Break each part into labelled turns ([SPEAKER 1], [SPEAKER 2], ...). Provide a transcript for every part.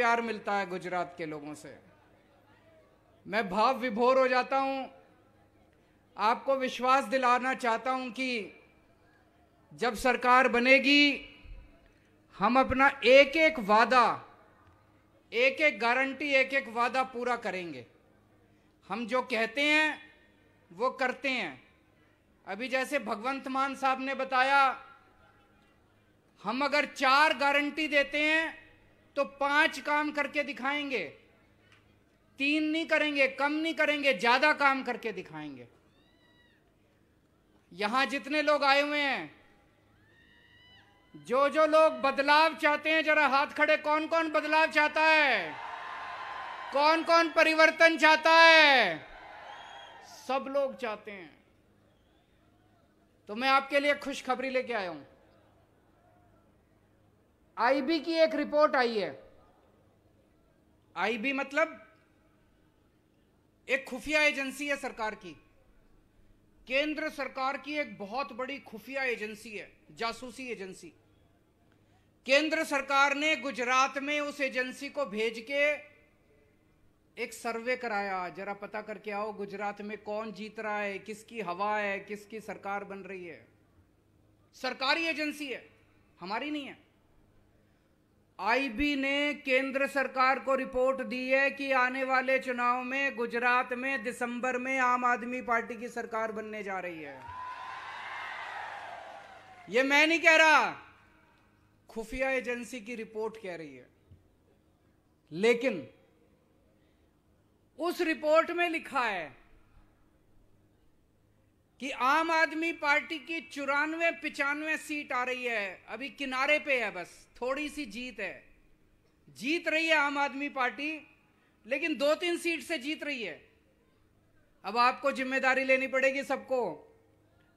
[SPEAKER 1] प्यार मिलता है गुजरात के लोगों से। मैं भाव विभोर हो जाता हूं। आपको विश्वास दिलाना चाहता हूं कि जब सरकार बनेगी हम अपना एक एक वादा, एक एक गारंटी, एक एक वादा पूरा करेंगे। हम जो कहते हैं वो करते हैं। अभी जैसे भगवंत मान साहब ने बताया, हम अगर 4 गारंटी देते हैं तो 5 काम करके दिखाएंगे। 3 नहीं करेंगे, कम नहीं करेंगे, ज्यादा काम करके दिखाएंगे। यहां जितने लोग आए हुए हैं, जो लोग बदलाव चाहते हैं, जरा हाथ खड़े। कौन कौन बदलाव चाहता है? कौन कौन परिवर्तन चाहता है? सब लोग चाहते हैं। तो मैं आपके लिए खुशखबरी लेके आया हूं। आईबी की एक रिपोर्ट आई है। आईबी मतलब एक खुफिया एजेंसी है सरकार की। केंद्र सरकार की एक बहुत बड़ी खुफिया एजेंसी है, जासूसी एजेंसी। केंद्र सरकार ने गुजरात में उस एजेंसी को भेज के एक सर्वे कराया, जरा पता करके आओ गुजरात में कौन जीत रहा है, किसकी हवा है, किसकी सरकार बन रही है। सरकारी एजेंसी है, हमारी नहीं है। आईबी ने केंद्र सरकार को रिपोर्ट दी है कि आने वाले चुनाव में गुजरात में दिसंबर में आम आदमी पार्टी की सरकार बनने जा रही है। ये मैं नहीं कह रहा, खुफिया एजेंसी की रिपोर्ट कह रही है। लेकिन उस रिपोर्ट में लिखा है कि आम आदमी पार्टी की 94-95 सीट आ रही है। अभी किनारे पे है, बस थोड़ी सी जीत है। जीत रही है आम आदमी पार्टी, लेकिन 2-3 सीट से जीत रही है। अब आपको जिम्मेदारी लेनी पड़ेगी सबको।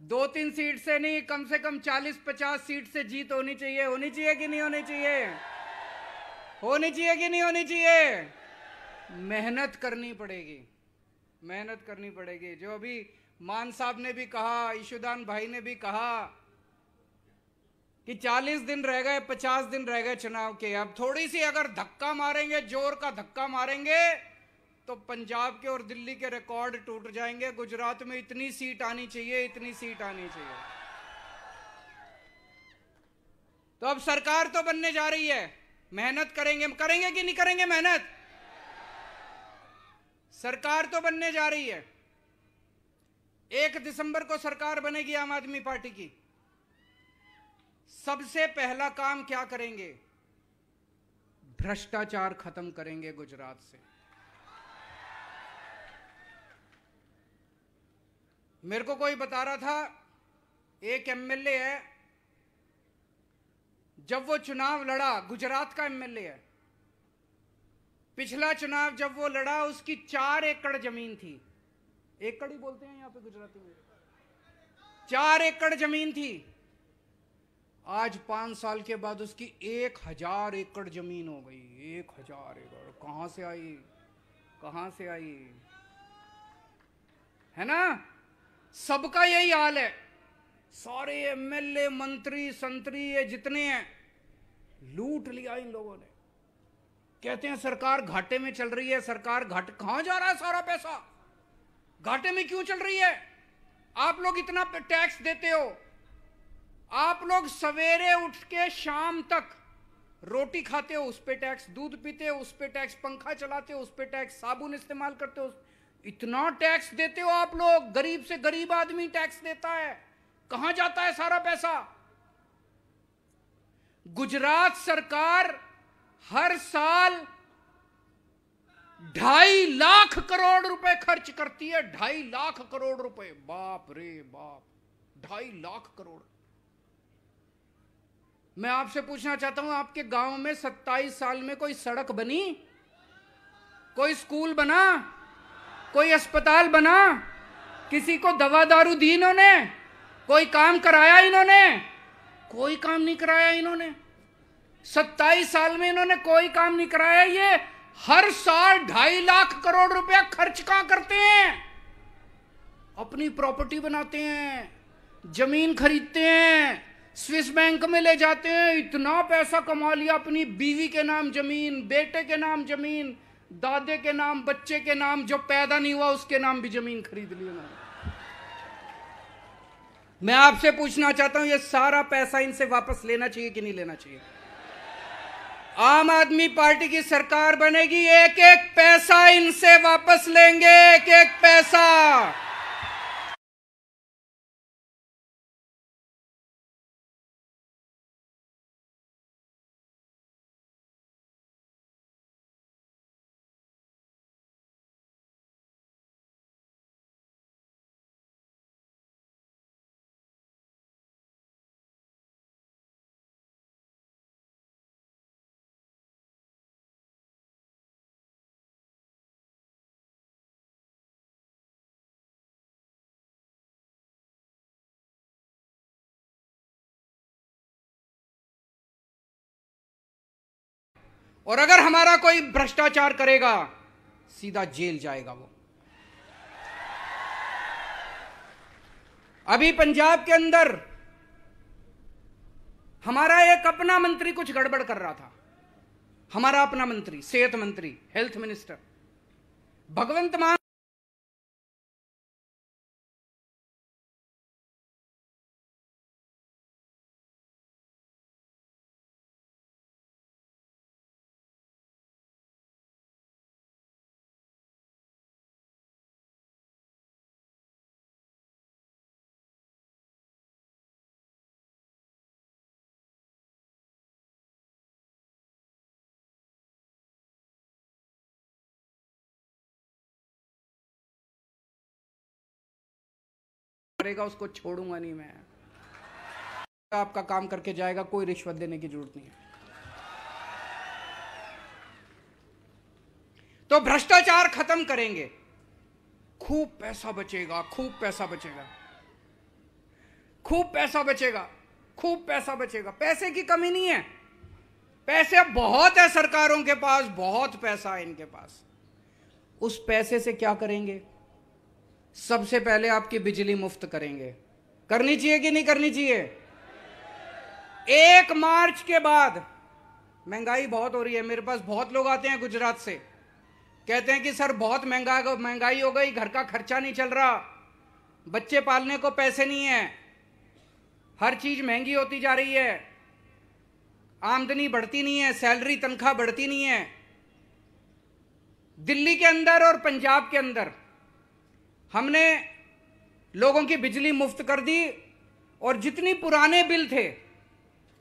[SPEAKER 1] 2-3 सीट से नहीं, कम से कम 40-50 सीट से जीत होनी चाहिए। होनी चाहिए कि नहीं होनी चाहिए? होनी चाहिए कि नहीं होनी चाहिए? मेहनत करनी पड़ेगी, मेहनत करनी पड़ेगी। जो अभी मान साहब ने भी कहा, ईशुदान भाई ने भी कहा कि 40 दिन रह गए, 50 दिन रह गए चुनाव के। अब थोड़ी सी अगर धक्का मारेंगे, जोर का धक्का मारेंगे, तो पंजाब के और दिल्ली के रिकॉर्ड टूट जाएंगे। गुजरात में इतनी सीट आनी चाहिए, इतनी सीट आनी चाहिए। तो अब सरकार तो बनने जा रही है, मेहनत करेंगे। करेंगे कि नहीं करेंगे मेहनत? सरकार तो बनने जा रही है। 1 दिसंबर को सरकार बनेगी आम आदमी पार्टी की। सबसे पहला काम क्या करेंगे? भ्रष्टाचार खत्म करेंगे गुजरात से। मेरे को कोई बता रहा था, एक एमएलए है, जब वो चुनाव लड़ा, गुजरात का एमएलए है, पिछला चुनाव जब वो लड़ा उसकी 4 एकड़ जमीन थी। एकड़ ही बोलते हैं यहां पे गुजराती में। 4 एकड़ जमीन थी। आज 5 साल के बाद उसकी 1000 एकड़ जमीन हो गई। 1000 एकड़ कहां से आई? कहां से आई? है ना? सबका यही हाल है। सारे एमएलए, मंत्री, संतरी, ये जितने हैं, लूट लिया इन लोगों ने। कहते हैं सरकार घाटे में चल रही है। सरकार घाटे, कहां जा रहा है सारा पैसा? घाटे में क्यों चल रही है? आप लोग इतना टैक्स देते हो। आप लोग सवेरे उठ के शाम तक रोटी खाते हो, उस पे टैक्स, दूध पीते हो, उस पे टैक्स, पंखा चलाते हो, उस पे टैक्स, साबुन इस्तेमाल करते हो, इतना टैक्स देते हो आप लोग। गरीब से गरीब आदमी टैक्स देता है। कहां जाता है सारा पैसा? गुजरात सरकार हर साल 2.5 लाख करोड़ रुपए खर्च करती है। 2.5 लाख करोड़ रुपए। बाप रे बाप, 2.5 लाख करोड़। मैं आपसे पूछना चाहता हूं, आपके गांव में 27 साल में कोई सड़क बनी? कोई स्कूल बना? कोई अस्पताल बना? किसी को दवा दारू दी इन्होंने? कोई काम कराया इन्होंने? कोई काम नहीं कराया इन्होंने। 27 साल में इन्होंने कोई काम नहीं कराया। ये हर साल 2.5 लाख करोड़ रुपया खर्च कहां करते हैं? अपनी प्रॉपर्टी बनाते हैं, जमीन खरीदते हैं, स्विस बैंक में ले जाते हैं, इतना पैसा कमा लिया, अपनी बीवी के नाम जमीन, बेटे के नाम जमीन, दादे के नाम, बच्चे के नाम, जो पैदा नहीं हुआ उसके नाम भी जमीन खरीद ली उन्होंने। मैं आपसे पूछना चाहता हूं, ये सारा पैसा इनसे वापस लेना चाहिए कि नहीं लेना चाहिए? आम आदमी पार्टी की सरकार बनेगी, एक एक पैसा इनसे वापस लेंगे, एक एक पैसा। और अगर हमारा कोई भ्रष्टाचार करेगा, सीधा जेल जाएगा वो। अभी पंजाब के अंदर हमारा एक अपना मंत्री कुछ गड़बड़ कर रहा था, हमारा अपना मंत्री, सेहत मंत्री, हेल्थ मिनिस्टर भगवंत मान करेगा, उसको छोड़ूंगा नहीं मैं। आपका काम करके जाएगा, कोई रिश्वत देने की जरूरत नहीं है। तो भ्रष्टाचार खत्म करेंगे, खूब पैसा बचेगा, खूब पैसा बचेगा, खूब पैसा बचेगा, खूब पैसा बचेगा। पैसे की कमी नहीं है, पैसे बहुत है सरकारों के पास, बहुत पैसा है इनके पास। उस पैसे से क्या करेंगे? सबसे पहले आपकी बिजली मुफ्त करेंगे। करनी चाहिए कि नहीं करनी चाहिए? 1 मार्च के बाद, महंगाई बहुत हो रही है, मेरे पास बहुत लोग आते हैं गुजरात से, कहते हैं कि सर बहुत महंगाई हो गई, घर का खर्चा नहीं चल रहा, बच्चे पालने को पैसे नहीं है, हर चीज महंगी होती जा रही है, आमदनी बढ़ती नहीं है, सैलरी तनख्वाह बढ़ती नहीं है। दिल्ली के अंदर और पंजाब के अंदर हमने लोगों की बिजली मुफ्त कर दी, और जितनी पुराने बिल थे,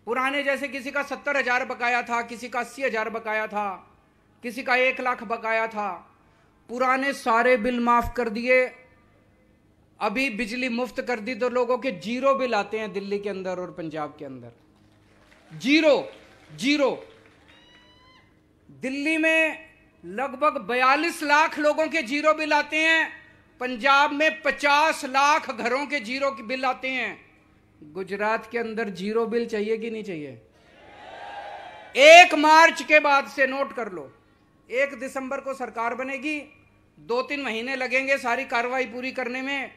[SPEAKER 1] पुराने जैसे किसी का 70,000 बकाया था, किसी का 80,000 बकाया था, किसी का 1 लाख बकाया था, पुराने सारे बिल माफ कर दिए। अभी बिजली मुफ्त कर दी तो लोगों के 0 बिल आते हैं दिल्ली के अंदर और पंजाब के अंदर। 0 दिल्ली में लगभग 42 लाख लोगों के 0 बिल आते हैं, पंजाब में 50 लाख घरों के 0 बिल आते हैं। गुजरात के अंदर 0 बिल चाहिए कि नहीं चाहिए? 1 मार्च के बाद से नोट कर लो, 1 दिसंबर को सरकार बनेगी, 2-3 महीने लगेंगे सारी कार्रवाई पूरी करने में।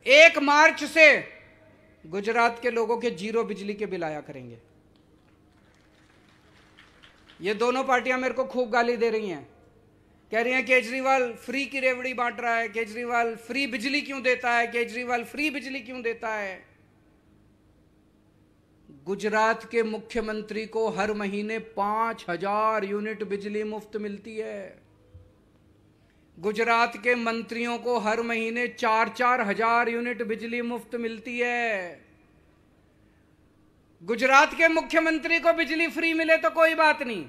[SPEAKER 1] 1 मार्च से गुजरात के लोगों के 0 बिजली के बिल आया करेंगे। ये दोनों पार्टियां मेरे को खूब गाली दे रही हैं, कह रही हैं केजरीवाल फ्री की रेवड़ी बांट रहा है, केजरीवाल फ्री बिजली क्यों देता है, केजरीवाल फ्री बिजली क्यों देता है। गुजरात के मुख्यमंत्री को हर महीने 5,000 यूनिट बिजली मुफ्त मिलती है। गुजरात के मंत्रियों को हर महीने 4-4 हजार यूनिट बिजली मुफ्त मिलती है। गुजरात के मुख्यमंत्री को बिजली फ्री मिले तो कोई बात नहीं,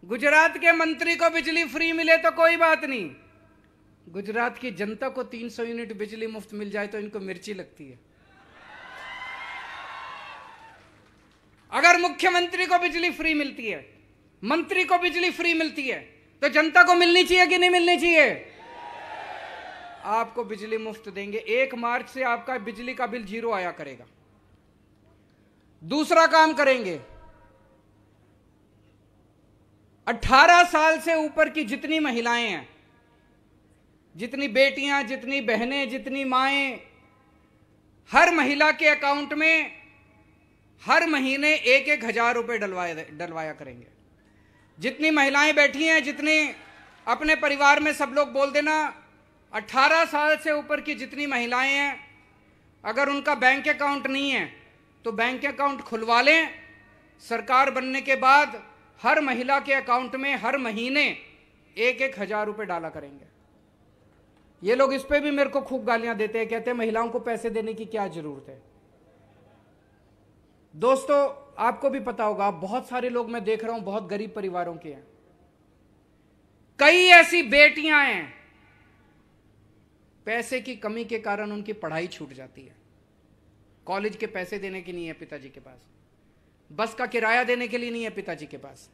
[SPEAKER 1] गुजरात के मंत्री को बिजली फ्री मिले तो कोई बात नहीं, गुजरात की जनता को 300 यूनिट बिजली मुफ्त मिल जाए तो इनको मिर्ची लगती है। अगर मुख्यमंत्री को बिजली फ्री मिलती है, मंत्री को बिजली फ्री मिलती है, तो जनता को मिलनी चाहिए कि नहीं मिलनी चाहिए? आपको बिजली मुफ्त देंगे। 1 मार्च से आपका बिजली का बिल 0 आया करेगा। दूसरा काम करेंगे, 18 साल से ऊपर की जितनी महिलाएं हैं, जितनी बेटियां, जितनी बहनें, जितनी माएं, हर महिला के अकाउंट में हर महीने 1,000 रुपए डलवाया करेंगे। जितनी महिलाएं बैठी हैं, जितनी अपने परिवार में सब लोग बोल देना, 18 साल से ऊपर की जितनी महिलाएं हैं, अगर उनका बैंक अकाउंट नहीं है तो बैंक अकाउंट खुलवा लें। सरकार बनने के बाद हर महिला के अकाउंट में हर महीने 1,000 रुपए डाला करेंगे। ये लोग इस पे भी मेरे को खूब गालियां देते हैं, कहते हैं महिलाओं को पैसे देने की क्या जरूरत है। दोस्तों, आपको भी पता होगा, बहुत सारे लोग मैं देख रहा हूं बहुत गरीब परिवारों के हैं। कई ऐसी बेटियां हैं, पैसे की कमी के कारण उनकी पढ़ाई छूट जाती है। कॉलेज के पैसे देने के नहीं है पिताजी के पास, बस का किराया देने के लिए नहीं है पिताजी के पास।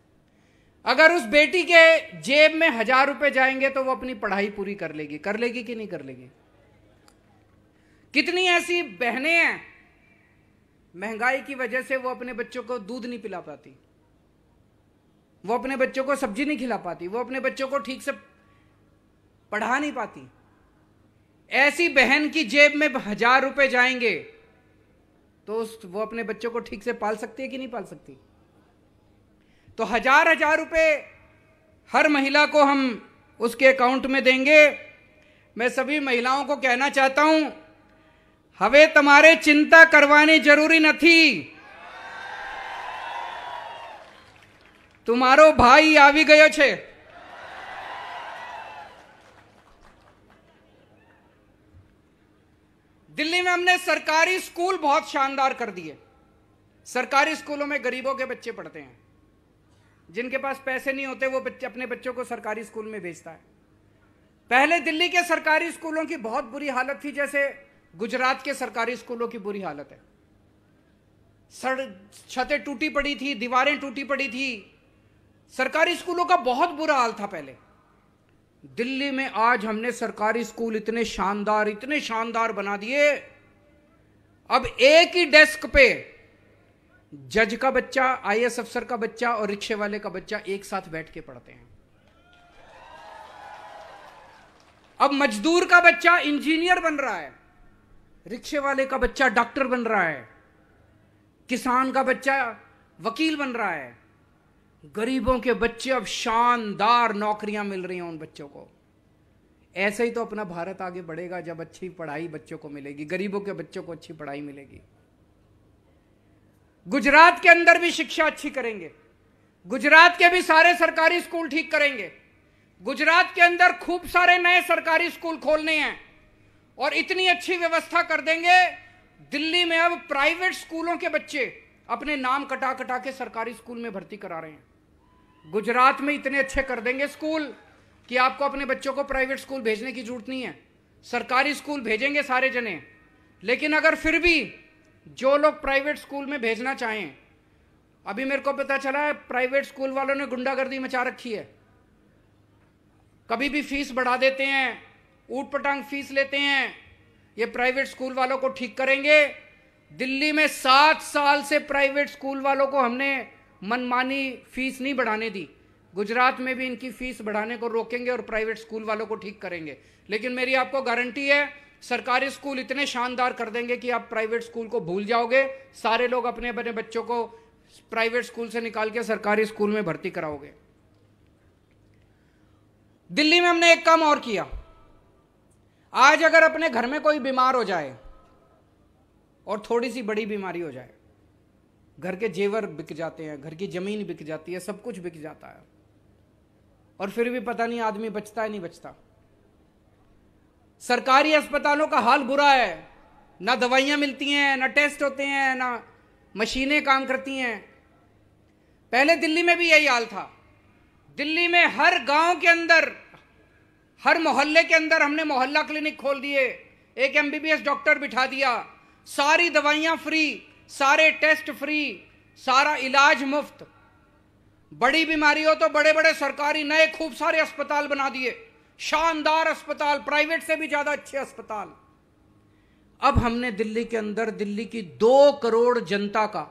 [SPEAKER 1] अगर उस बेटी के जेब में 1,000 रुपए जाएंगे तो वो अपनी पढ़ाई पूरी कर लेगी कि नहीं कर लेगी? कितनी ऐसी बहनें हैं, महंगाई की वजह से वो अपने बच्चों को दूध नहीं पिला पाती, वो अपने बच्चों को सब्जी नहीं खिला पाती, वो अपने बच्चों को ठीक से पढ़ा नहीं पाती। ऐसी बहन की जेब में 1,000 रुपए जाएंगे तो वो अपने बच्चों को ठीक से पाल सकती है कि नहीं पाल सकती? तो 1,000 रुपए हर महिला को हम उसके अकाउंट में देंगे। मैं सभी महिलाओं को कहना चाहता हूं, हवे तुम्हारे चिंता करवानी जरूरी नहीं, तुम्हारो भाई आवी गयो छे। दिल्ली में हमने सरकारी स्कूल बहुत शानदार कर दिए। सरकारी स्कूलों में गरीबों के बच्चे पढ़ते हैं, जिनके पास पैसे नहीं होते वो बच्चे अपने बच्चों को सरकारी स्कूल में भेजता है। पहले दिल्ली के सरकारी स्कूलों की बहुत बुरी हालत थी, जैसे गुजरात के सरकारी स्कूलों की बुरी हालत है। छतें टूटी पड़ी थी, दीवारें टूटी पड़ी थी, सरकारी स्कूलों का बहुत बुरा हाल था पहले। दिल्ली में आज हमने सरकारी स्कूल इतने शानदार बना दिए। अब एक ही डेस्क पे जज का बच्चा, आईएएस अफसर का बच्चा और रिक्शे वाले का बच्चा एक साथ बैठ के पढ़ते हैं। अब मजदूर का बच्चा इंजीनियर बन रहा है, रिक्शे वाले का बच्चा डॉक्टर बन रहा है, किसान का बच्चा वकील बन रहा है। गरीबों के बच्चे अब शानदार नौकरियां मिल रही हैं उन बच्चों को। ऐसे ही तो अपना भारत आगे बढ़ेगा जब अच्छी पढ़ाई बच्चों को मिलेगी, गरीबों के बच्चों को अच्छी पढ़ाई मिलेगी। गुजरात के अंदर भी शिक्षा अच्छी करेंगे, गुजरात के भी सारे सरकारी स्कूल ठीक करेंगे। गुजरात के अंदर खूब सारे नए सरकारी स्कूल खोलने हैं और इतनी अच्छी व्यवस्था कर देंगे, दिल्ली में अब प्राइवेट स्कूलों के बच्चे अपने नाम कटा कटा के सरकारी स्कूल में भर्ती करा रहे हैं। गुजरात में इतने अच्छे कर देंगे स्कूल कि आपको अपने बच्चों को प्राइवेट स्कूल भेजने की जरूरत नहीं है, सरकारी स्कूल भेजेंगे सारे जने। लेकिन अगर फिर भी जो लोग प्राइवेट स्कूल में भेजना चाहें, अभी मेरे को पता चला है प्राइवेट स्कूल वालों ने गुंडागर्दी मचा रखी है, कभी भी फीस बढ़ा देते हैं, ऊट पटांग फीस लेते हैं। ये प्राइवेट स्कूल वालों को ठीक करेंगे। दिल्ली में 7 साल से प्राइवेट स्कूल वालों को हमने मनमानी फीस नहीं बढ़ाने दी। गुजरात में भी इनकी फीस बढ़ाने को रोकेंगे और प्राइवेट स्कूल वालों को ठीक करेंगे। लेकिन मेरी आपको गारंटी है, सरकारी स्कूल इतने शानदार कर देंगे कि आप प्राइवेट स्कूल को भूल जाओगे। सारे लोग अपने अपने बच्चों को प्राइवेट स्कूल से निकाल के सरकारी स्कूल में भर्ती कराओगे। दिल्ली में हमने एक काम और किया। आज अगर अपने घर में कोई बीमार हो जाए और थोड़ी सी बड़ी बीमारी हो जाए, घर के जेवर बिक जाते हैं, घर की जमीन बिक जाती है, सब कुछ बिक जाता है, और फिर भी पता नहीं आदमी बचता है नहीं बचता। सरकारी अस्पतालों का हाल बुरा है, ना दवाइयां मिलती हैं, ना टेस्ट होते हैं, ना मशीनें काम करती हैं। पहले दिल्ली में भी यही हाल था। दिल्ली में हर गांव के अंदर, हर मोहल्ले के अंदर हमने मोहल्ला क्लिनिक खोल दिए, एक एमबीबीएस डॉक्टर बिठा दिया, सारी दवाइयां फ्री, सारे टेस्ट फ्री, सारा इलाज मुफ्त। बड़ी बीमारी हो तो बड़े बड़े सरकारी नए खूब सारे अस्पताल बना दिए, शानदार अस्पताल, प्राइवेट से भी ज्यादा अच्छे अस्पताल। अब हमने दिल्ली के अंदर दिल्ली की 2 करोड़ जनता का,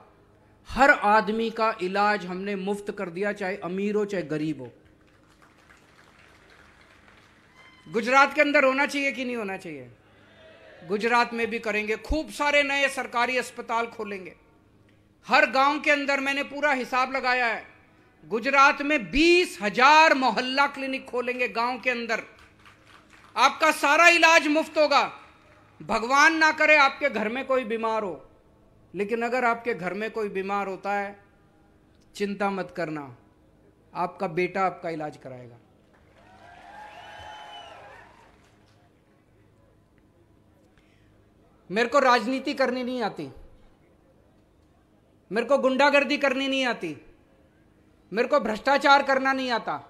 [SPEAKER 1] हर आदमी का इलाज हमने मुफ्त कर दिया, चाहे अमीर हो चाहे गरीब हो। गुजरात के अंदर होना चाहिए कि नहीं होना चाहिए? गुजरात में भी करेंगे, खूब सारे नए सरकारी अस्पताल खोलेंगे। हर गांव के अंदर मैंने पूरा हिसाब लगाया है, गुजरात में 20,000 मोहल्ला क्लिनिक खोलेंगे गांव के अंदर। आपका सारा इलाज मुफ्त होगा। भगवान ना करे आपके घर में कोई बीमार हो, लेकिन अगर आपके घर में कोई बीमार होता है, चिंता मत करना, आपका बेटा आपका इलाज कराएगा। मेरे को राजनीति करनी नहीं आती, मेरे को गुंडागर्दी करनी नहीं आती, मेरे को भ्रष्टाचार करना नहीं आता।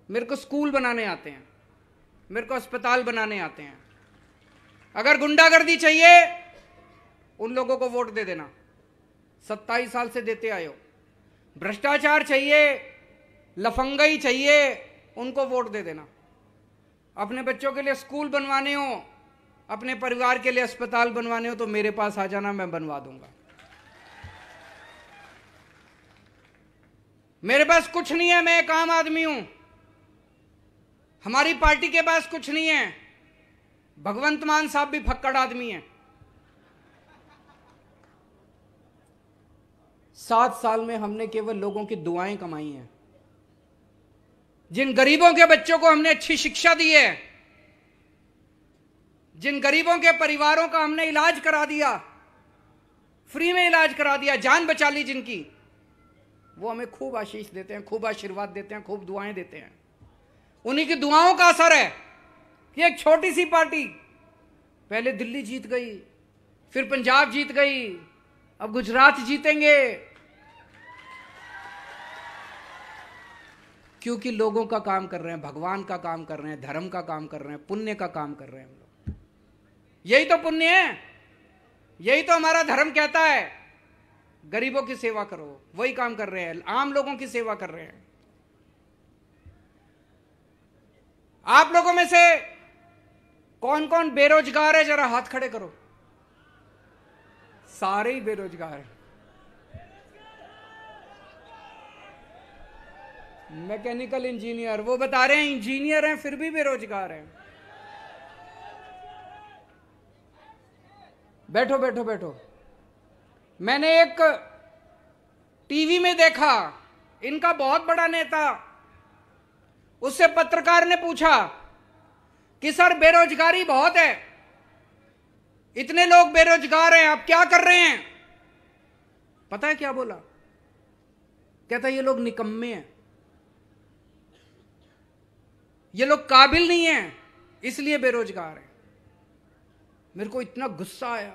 [SPEAKER 1] मेरे को स्कूल बनाने आते हैं, मेरे को अस्पताल बनाने आते हैं। अगर गुंडागर्दी चाहिए, उन लोगों को वोट दे देना, 27 साल से देते आए हो। भ्रष्टाचार चाहिए, लफंगाई चाहिए, उनको वोट दे देना। अपने बच्चों के लिए स्कूल बनवाने हो, अपने परिवार के लिए अस्पताल बनवाने हो, तो मेरे पास आ जाना, मैं बनवा दूंगा। मेरे पास कुछ नहीं है, मैं एक आम आदमी हूं। हमारी पार्टी के पास कुछ नहीं है। भगवंत मान साहब भी फक्कड़ आदमी हैं। 7 साल में हमने केवल लोगों की दुआएं कमाई हैं। जिन गरीबों के बच्चों को हमने अच्छी शिक्षा दी है, जिन गरीबों के परिवारों का हमने इलाज करा दिया, फ्री में इलाज करा दिया, जान बचा ली जिनकी, वो हमें खूब आशीष देते हैं, खूब आशीर्वाद देते हैं, खूब दुआएं देते हैं। उन्हीं की दुआओं का असर है कि एक छोटी सी पार्टी पहले दिल्ली जीत गई, फिर पंजाब जीत गई, अब गुजरात जीतेंगे। क्योंकि लोगों का काम कर रहे हैं, भगवान का काम कर रहे हैं, धर्म का काम कर रहे हैं, पुण्य का काम कर रहे हैं हम लोग। यही तो पुण्य है, यही तो हमारा धर्म कहता है, गरीबों की सेवा करो। वही काम कर रहे हैं, आम लोगों की सेवा कर रहे हैं। आप लोगों में से कौन कौन बेरोजगार है, जरा हाथ खड़े करो। सारे ही बेरोजगार हैं। मैकेनिकल इंजीनियर, वो बता रहे हैं इंजीनियर हैं फिर भी बेरोजगार हैं। बैठो बैठो बैठो। मैंने एक टीवी में देखा, इनका बहुत बड़ा नेता, उससे पत्रकार ने पूछा कि सर बेरोजगारी बहुत है, इतने लोग बेरोजगार हैं, आप क्या कर रहे हैं? पता है क्या बोला? कहता ये लोग निकम्मे हैं, ये लोग काबिल नहीं हैं, इसलिए बेरोजगार हैं। मेरे को इतना गुस्सा आया।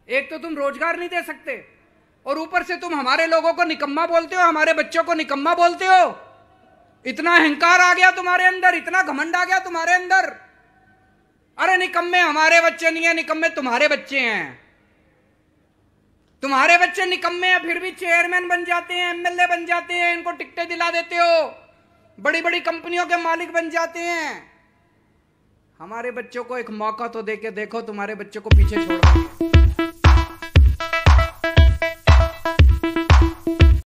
[SPEAKER 1] एक तो तुम रोजगार नहीं दे सकते और ऊपर से तुम हमारे लोगों को निकम्मा बोलते हो, हमारे बच्चों को निकम्मा बोलते हो। इतना अहंकार आ गया तुम्हारे अंदर, इतना घमंड आ गया तुम्हारे अंदर। अरे निकम्मे हमारे बच्चे नहीं है, निकम्मे तुम्हारे बच्चे हैं। तुम्हारे बच्चे निकम्मे हैं, फिर भी चेयरमैन बन जाते हैं, एमएलए बन जाते हैं, इनको टिकटें दिला देते हो, बड़ी बड़ी कंपनियों के मालिक बन जाते हैं। हमारे बच्चों को एक मौका तो देके देखो, तुम्हारे बच्चों को पीछे छोड़ो।